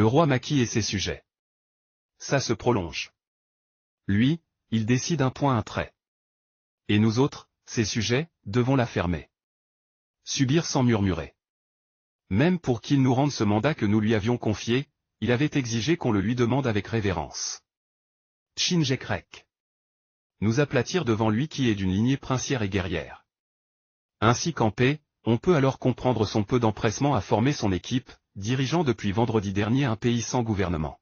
roi Macky et ses sujets. Ça se prolonge. Lui, il décide un point un trait. Et nous autres, ses sujets, devons la fermer. Subir sans murmurer. Même pour qu'il nous rende ce mandat que nous lui avions confié, il avait exigé qu'on le lui demande avec révérence. Tchinjekrek. Nous aplatir devant lui qui est d'une lignée princière et guerrière. Ainsi qu'en paix, on peut alors comprendre son peu d'empressement à former son équipe, dirigeant depuis vendredi dernier un pays sans gouvernement.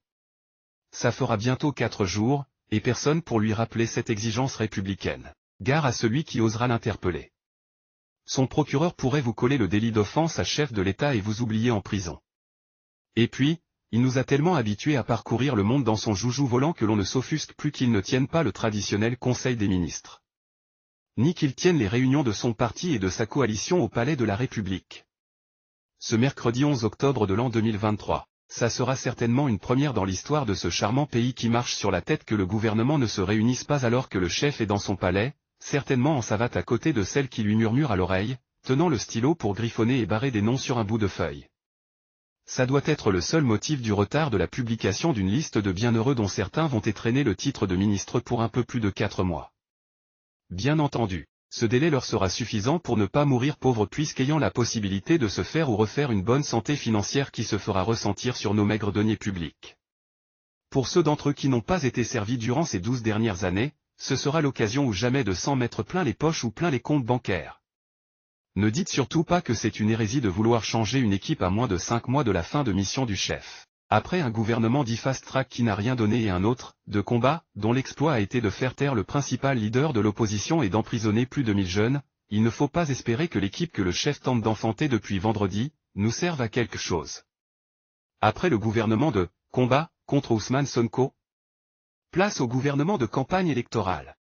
Ça fera bientôt 4 jours, et personne pour lui rappeler cette exigence républicaine. Gare à celui qui osera l'interpeller. Son procureur pourrait vous coller le délit d'offense à chef de l'État et vous oublier en prison. Et puis, il nous a tellement habitués à parcourir le monde dans son joujou volant que l'on ne s'offusque plus qu'il ne tienne pas le traditionnel Conseil des ministres. Ni qu'il tienne les réunions de son parti et de sa coalition au Palais de la République. Ce mercredi 11 octobre de l'an 2023, ça sera certainement une première dans l'histoire de ce charmant pays qui marche sur la tête que le gouvernement ne se réunisse pas alors que le chef est dans son palais, certainement en savate à côté de celle qui lui murmure à l'oreille, tenant le stylo pour griffonner et barrer des noms sur un bout de feuille. Ça doit être le seul motif du retard de la publication d'une liste de bienheureux dont certains vont étrenner le titre de ministre pour un peu plus de 4 mois. Bien entendu, ce délai leur sera suffisant pour ne pas mourir pauvres puisqu'ayant la possibilité de se faire ou refaire une bonne santé financière qui se fera ressentir sur nos maigres deniers publics. Pour ceux d'entre eux qui n'ont pas été servis durant ces 12 dernières années, ce sera l'occasion ou jamais de s'en mettre plein les poches ou plein les comptes bancaires. Ne dites surtout pas que c'est une hérésie de vouloir changer une équipe à moins de 5 mois de la fin de mission du chef. Après un gouvernement dit fast-track qui n'a rien donné et un autre, de combat, dont l'exploit a été de faire taire le principal leader de l'opposition et d'emprisonner plus de 1000 jeunes, il ne faut pas espérer que l'équipe que le chef tente d'enfanter depuis vendredi, nous serve à quelque chose. Après le gouvernement de combat, contre Ousmane Sonko, place au gouvernement de campagne électorale.